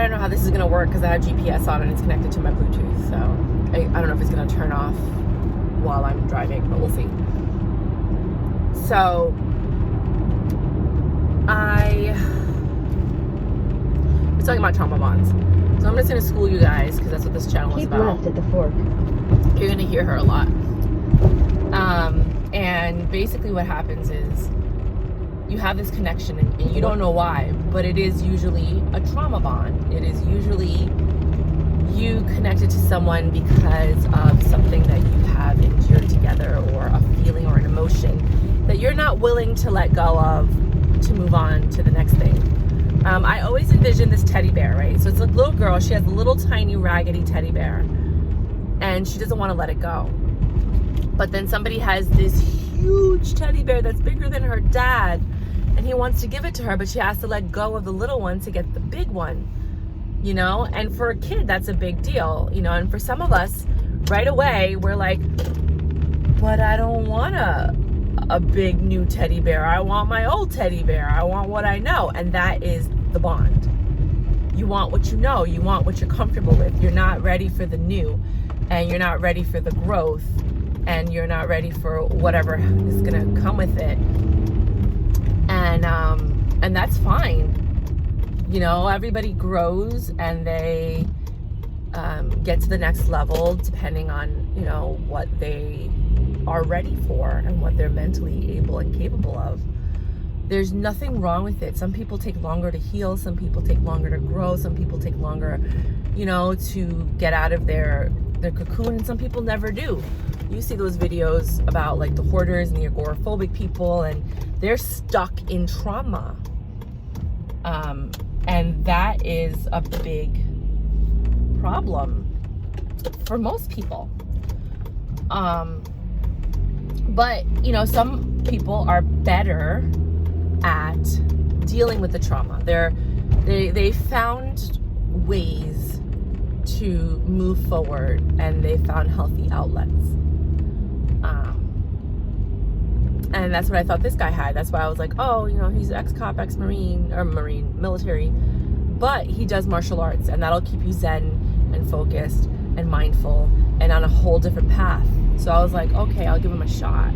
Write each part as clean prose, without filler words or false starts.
don't know how this is going to work because I have GPS on and it's connected to my Bluetooth. So I don't know if it's going to turn off while I'm driving, but we'll see. So we're talking about trauma bonds. So I'm just going to school you guys because that's what this channel is about. Keep left at the fork. You're going to hear her a lot. And basically what happens is you have this connection and you don't know why, but it is usually a trauma bond. It is usually you connected to someone because of something that you have endured together, or a feeling or an emotion that you're not willing to let go of to move on to the next thing. I always envision this teddy bear, right? So it's a little girl. She has a little tiny raggedy teddy bear and she doesn't want to let it go. But then somebody has this huge teddy bear that's bigger than her dad, and he wants to give it to her, but she has to let go of the little one to get the big one, you know? And for a kid, that's a big deal, you know? And for some of us, right away, we're like, but I don't want a big new teddy bear. I want my old teddy bear. I want what I know. And that is the bond. You want what you know. You want what you're comfortable with. You're not ready for the new, and you're not ready for the growth, and you're not ready for whatever is gonna come with it. And that's fine. You know, everybody grows and they get to the next level depending on, you know, what they are ready for and what they're mentally able and capable of. There's nothing wrong with it. Some people take longer to heal, some people take longer to grow, some people take longer, you know, to get out of their cocoon, and some people never do. You see those videos about like the hoarders and the agoraphobic people, and they're stuck in trauma. And that is a big problem for most people. But, you know, some people are better at dealing with the trauma. They found ways to move forward, and they found healthy outlets. And that's what I thought this guy had. That's why I was like, oh, you know, he's ex-cop, ex-marine, or military, but he does martial arts, and that'll keep you zen and focused and mindful and on a whole different path. So I was like, okay, I'll give him a shot.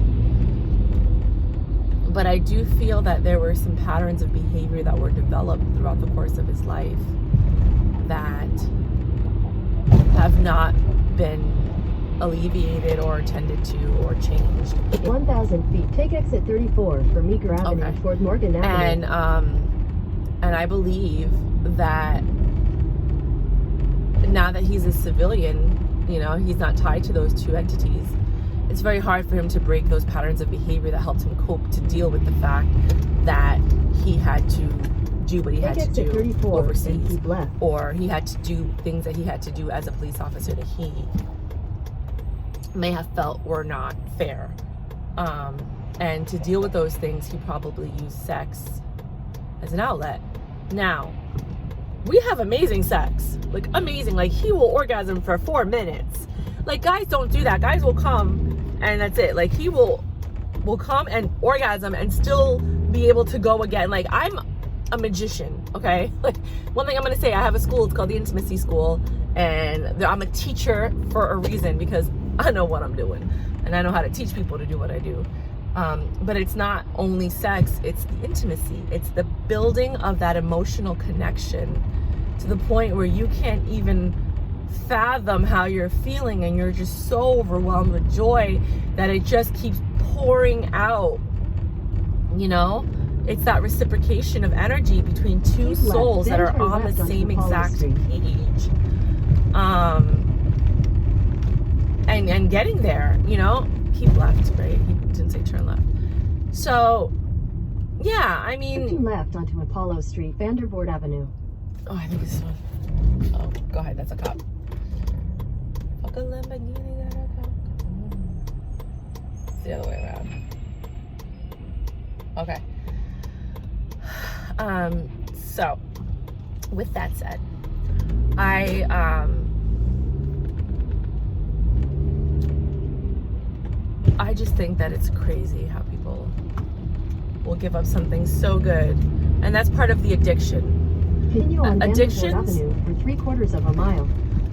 But I do feel that there were some patterns of behavior that were developed throughout the course of his life that have not been alleviated or attended to or changed. 1,000 feet. Take exit 34 for Meeker Avenue, Okay. toward Morgan Avenue. And I believe that now that he's a civilian, you know, he's not tied to those two entities. It's very hard for him to break those patterns of behavior that helped him cope to deal with the fact that he had to do what he had to do overseas, or he had to do things that he had to do as a police officer that he may have felt were not fair. And to deal with those things, he probably used sex as an outlet. Now, we have amazing sex, like amazing, like he will orgasm for 4 minutes. Like guys don't do that. Guys will come and that's it. Like he will come and orgasm and still be able to go again. Like I'm a magician, okay? Like one thing I'm gonna say, I have a school, it's called the Intimacy School, and I'm a teacher for a reason, because I know what I'm doing and I know how to teach people to do what I do. But it's not only sex, it's the intimacy. It's the building of that emotional connection to the point where you can't even fathom how you're feeling, and you're just so overwhelmed with joy that it just keeps pouring out. You know, it's that reciprocation of energy between two souls that are on the same exact page. And getting there, you know, keep left, right? He didn't say turn left. So, yeah, I mean, Looking left onto Apollo Street, Vandervoort Avenue. Oh, I think it's this one. Oh, go ahead, that's a cop. Fuck a Lamborghini, got a cop. It's the other way around. Okay. So, with that said, I just think that it's crazy how people will give up something so good, and that's part of the addiction. Continue on Vanderbilt addictions, Avenue for 3/4 of a mile.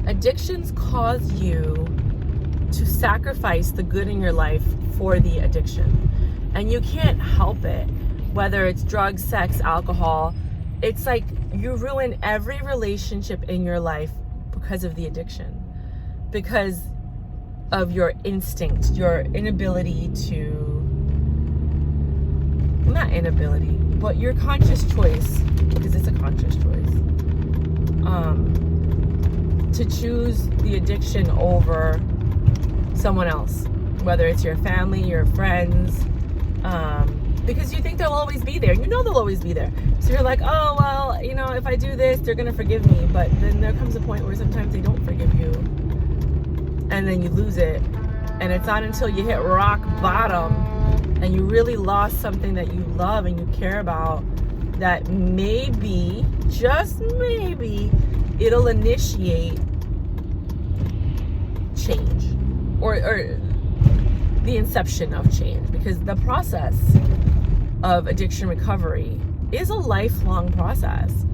addictions cause you to sacrifice the good in your life for the addiction. And you can't help it, whether it's drugs, sex, alcohol. It's like you ruin every relationship in your life because of the addiction, because of your instinct, your inability to, not inability, but your conscious choice, because it's a conscious choice, to choose the addiction over someone else, whether it's your family, your friends, because you think they'll always be there. You know they'll always be there. So you're like, oh, well, you know, if I do this, they're going to forgive me. But then there comes a point where sometimes they don't forgive you. And then you lose it. And it's not until you hit rock bottom and you really lost something that you love and you care about that maybe, just maybe, it'll initiate change or the inception of change, because the process of addiction recovery is a lifelong process.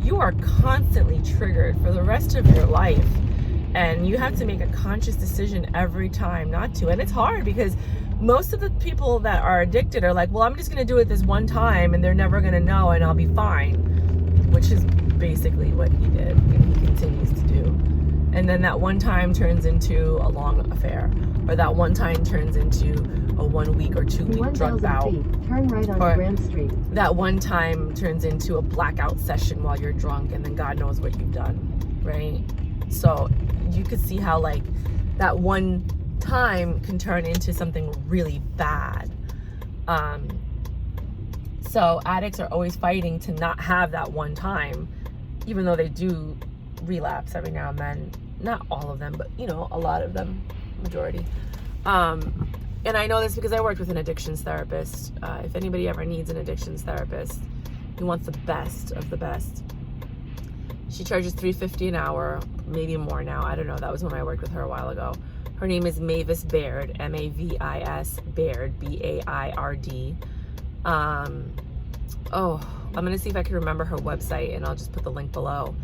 You are constantly triggered for the rest of your life, and you have to make a conscious decision every time not to. And it's hard because most of the people that are addicted are like, well, I'm just going to do it this one time and they're never going to know and I'll be fine, which is basically what he did and he continues to do. And then that one time turns into a long affair, or that one time turns into a 1 week or 2 week drug bout. Turn right on Grand Street. That one time turns into a blackout session while you're drunk, and then God knows what you've done, right? So you could see how like that one time can turn into something really bad. So addicts are always fighting to not have that one time, even though they do relapse every now and then. Not all of them, but you know, a lot of them, majority. And I know this because I worked with an addictions therapist. If anybody ever needs an addictions therapist, he wants the best of the best. She charges $3.50 an hour, maybe more now. I don't know. That was when I worked with her a while ago. Her name is Mavis Baird, M-A-V-I-S Baird, B-A-I-R-D. I'm gonna see if I can remember her website, and I'll just put the link below.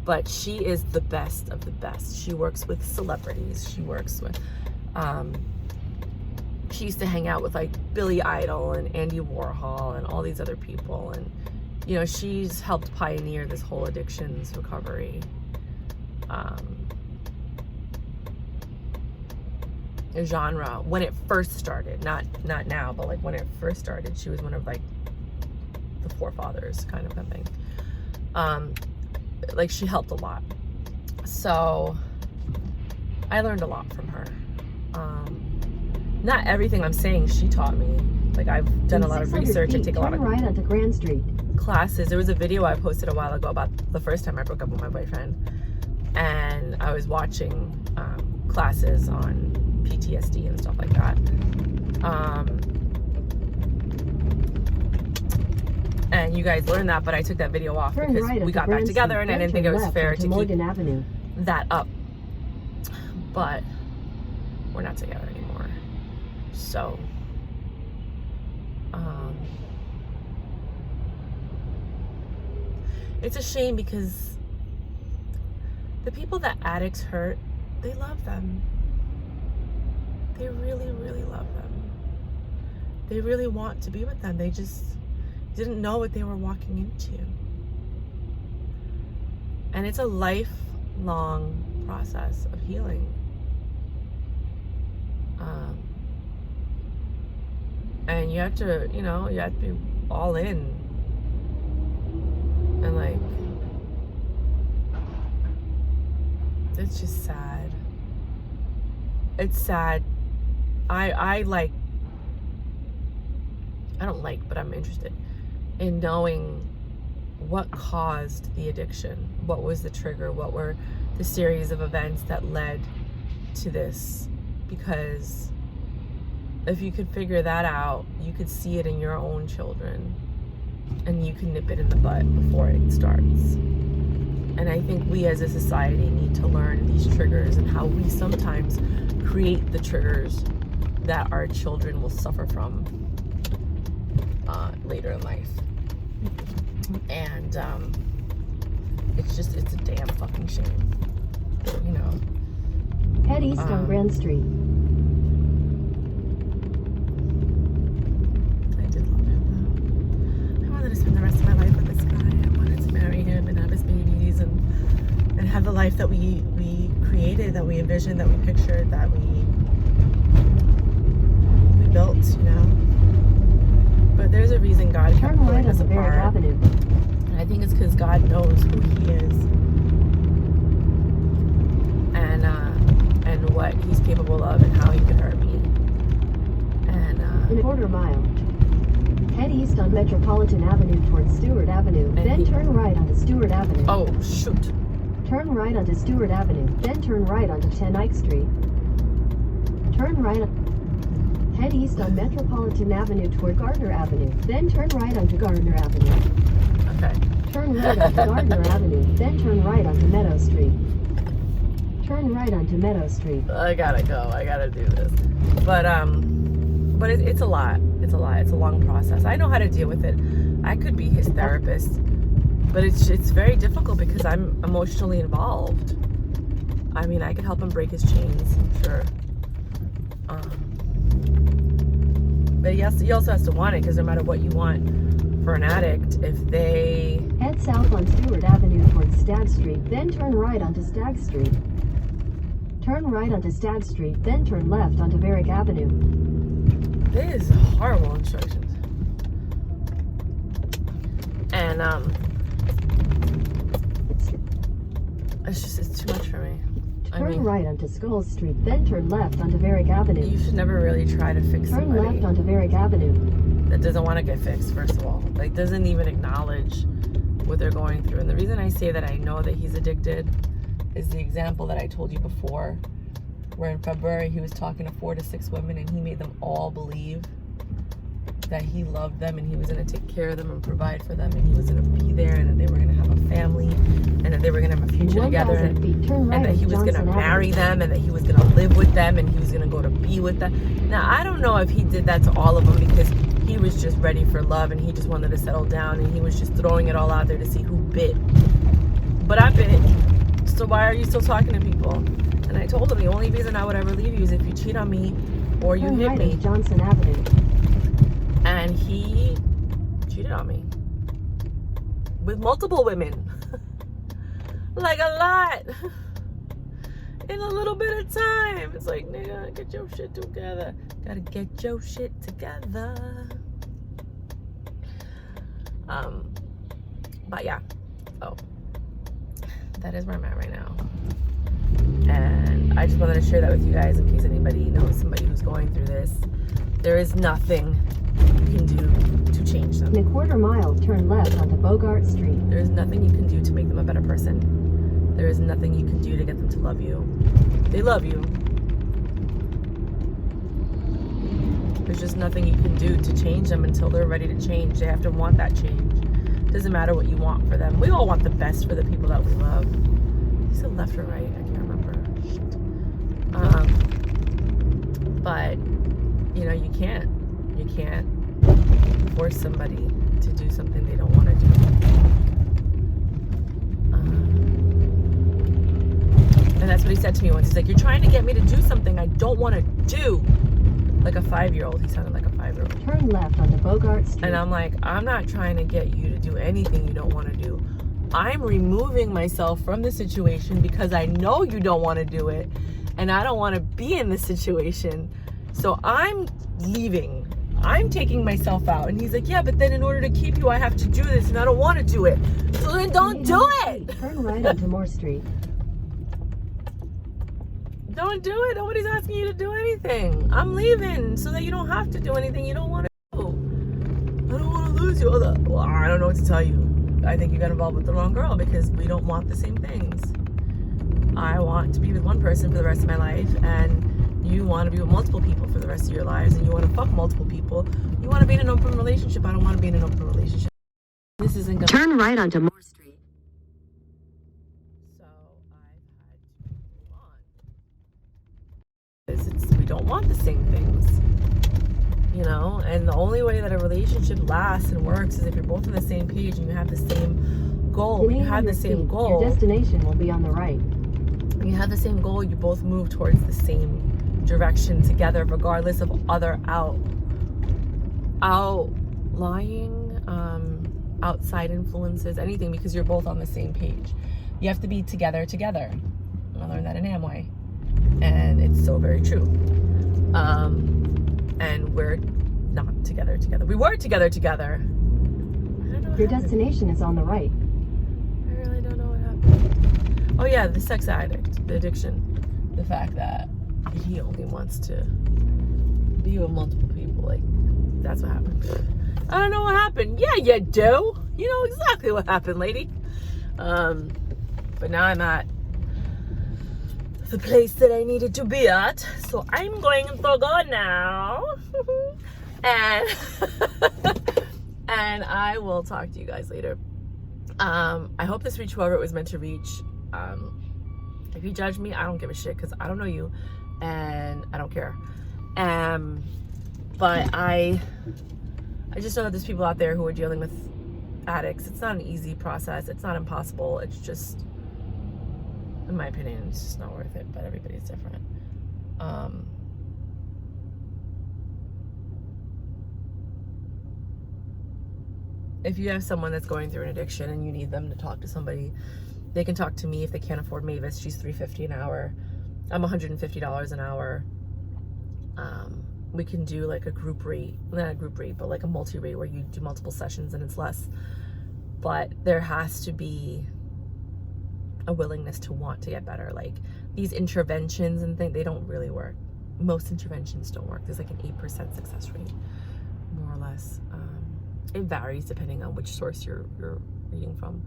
But she is the best of the best. She works with celebrities. She works with, she used to hang out with like Billy Idol and Andy Warhol and all these other people. And, you know, she's helped pioneer this whole addictions recovery genre when it first started. Not now, but like when it first started, she was one of like the forefathers kind of thing. Like she helped a lot. So I learned a lot from her. Not everything I'm saying she taught me. Like I've done a lot of research. I take a lot of right onto Grand Street. Classes. There was a video I posted a while ago about the first time I broke up with my boyfriend, and I was watching classes on PTSD and stuff like that. And you guys learned that, but I took that video off because we got back together and I didn't think it was fair to keep that up. But we're not together anymore. So, it's a shame because the people that addicts hurt, they love them. They really, really love them. They really want to be with them. They just didn't know what they were walking into. And it's a lifelong process of healing. And you have to, you know, you have to be all in. And like, it's just sad. It's sad. I don't like, but I'm interested in knowing what caused the addiction. What was the trigger? What were the series of events that led to this? Because if you could figure that out, you could see it in your own children and you can nip it in the bud before it starts. And I think we as a society need to learn these triggers and how we sometimes create the triggers that our children will suffer from later in life. And it's a damn fucking shame. You know. Head east on Grand Street. I did love him though. I wanted to spend the rest of my life with this guy. I wanted to marry him and have his babies and have the life that we created, that we envisioned, that we pictured, that we built, you know. But there's a reason God kept Turn right pulling us onto Barrett apart. Avenue. And I think it's because God knows who He is and what He's capable of and how He can hurt me. And In a quarter mile. Head east on Metropolitan Avenue towards Stewart Avenue, then turn right onto Stewart Avenue. oh shoot. Turn right onto Stewart Avenue, then turn right onto 10 Ike Street. Turn right on... Head east on Metropolitan Avenue toward Gardner Avenue, then turn right onto Gardner Avenue. Okay. Turn right onto Gardner Avenue, then turn right onto Meadow Street. Turn right onto Meadow Street. I gotta go. I gotta do this. But it's a lot. It's a lot. It's a long process. I know how to deal with it. I could be his therapist, but it's very difficult because I'm emotionally involved. I mean, I could help him break his chains, sure. But he also has to want it, because no matter what you want for an addict, if they... Head south on Stewart Avenue towards Stagg Street, then turn right onto Stagg Street. Turn right onto Stagg Street, then turn left onto Varick Avenue. This is horrible instructions. And it's too much for me. Turn right onto Skulls Street, then turn left onto Varick Avenue. You should never really try to fix Turn somebody left onto Varick Avenue. that doesn't want to get fixed, first of all. Like, doesn't even acknowledge what they're going through. And the reason I say that I know that he's addicted is the example that I told you before, where in February he was talking to 4 to 6 women and he made them all believe that he loved them and he was going to take care of them and provide for them and he was going to be there and that they were going to have a family and that they were going to have a future together and that he was going to marry them and that he was going to live with them and he was going to go to be with them. Now, I don't know if he did that to all of them because he was just ready for love and he just wanted to settle down and he was just throwing it all out there to see who bit. But I bit. So why are you still talking to people? And I told him the only reason I would ever leave you is if you cheat on me or you hit right me. Johnson Avenue. And he cheated on me with multiple women. Like a lot. In a little bit of time. It's like, nigga, get your shit together. Gotta get your shit together. But yeah. So that is where I'm at right now. And I just wanted to share that with you guys in case anybody knows somebody who's going through this. There is nothing you can do to change them. In a quarter mile, turn left onto Bogart Street. There is nothing you can do to make them a better person. There is nothing you can do to get them to love you. They love you. There's just nothing you can do to change them until they're ready to change. They have to want that change. Doesn't matter what you want for them. We all want the best for the people that we love. You said left or right? I can't remember. But, you know, you can't force somebody to do something they don't want to do. And that's what he said to me once. He's like, you're trying to get me to do something I don't want to do. Like a 5-year-old. He sounded like a 5-year-old. Turn left onto Bogart Street. And I'm like, I'm not trying to get you to do anything you don't want to do. I'm removing myself from the situation because I know you don't want to do it. And I don't want to be in this situation. So I'm leaving. I'm taking myself out. And he's like, yeah, but then in order to keep you, I have to do this. And I don't want to do it. So then don't do it. Turn right onto Moore Street. Don't do it. Nobody's asking you to do anything. I'm leaving so that you don't have to do anything you don't want to do. I don't want to lose you. Well, I don't know what to tell you. I think you got involved with the wrong girl because we don't want the same things. I want to be with one person for the rest of my life, and you want to be with multiple people for the rest of your lives, and you want to fuck multiple people. You want to be in an open relationship. I don't want to be in an open relationship. This isn't going to... Turn right onto Moore Street. So I've had to move on. We don't want the same things. You know, and the only way that a relationship lasts and works is if you're both on the same page and you have the same goal, In when you have the 800 same feet, goal, your destination will be on the right. when you have the same goal, you both move towards the same direction together, regardless of other outlying outside influences, anything, because you're both on the same page. You have to be together. I learned that in Amway, and it's so very true. And we're not together. We were together. I don't know what Your happened. destination is on the right. I really don't know what happened. Oh yeah, the sex addict, the addiction, the fact that he only wants to be with multiple people. Like, that's what happened. I don't know what happened. Yeah, you do. You know exactly what happened, lady. But now I'm at the place that I needed to be at. So I'm going to go now. and and I will talk to you guys later. I hope this reached whoever it was meant to reach. If you judge me, I don't give a shit, because I don't know you and I don't care. But I just know that there's people out there who are dealing with addicts. It's not an easy process. It's not impossible. It's just, in my opinion, it's just not worth it, but everybody's different. If you have someone that's going through an addiction and you need them to talk to somebody, they can talk to me. If they can't afford Mavis, she's $350 an hour. I'm $150 an hour. We can do like a group rate, not a group rate, but like a multi-rate where you do multiple sessions and it's less. But there has to be a willingness to want to get better. Like these interventions and things, they don't really work. Most interventions don't work. There's like an 8% success rate, more or less. It varies depending on which source you're reading from.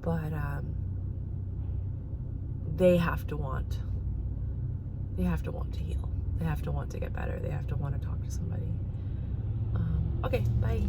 But they have to want to heal. They have to want to get better. They have to want to talk to somebody. Okay, bye.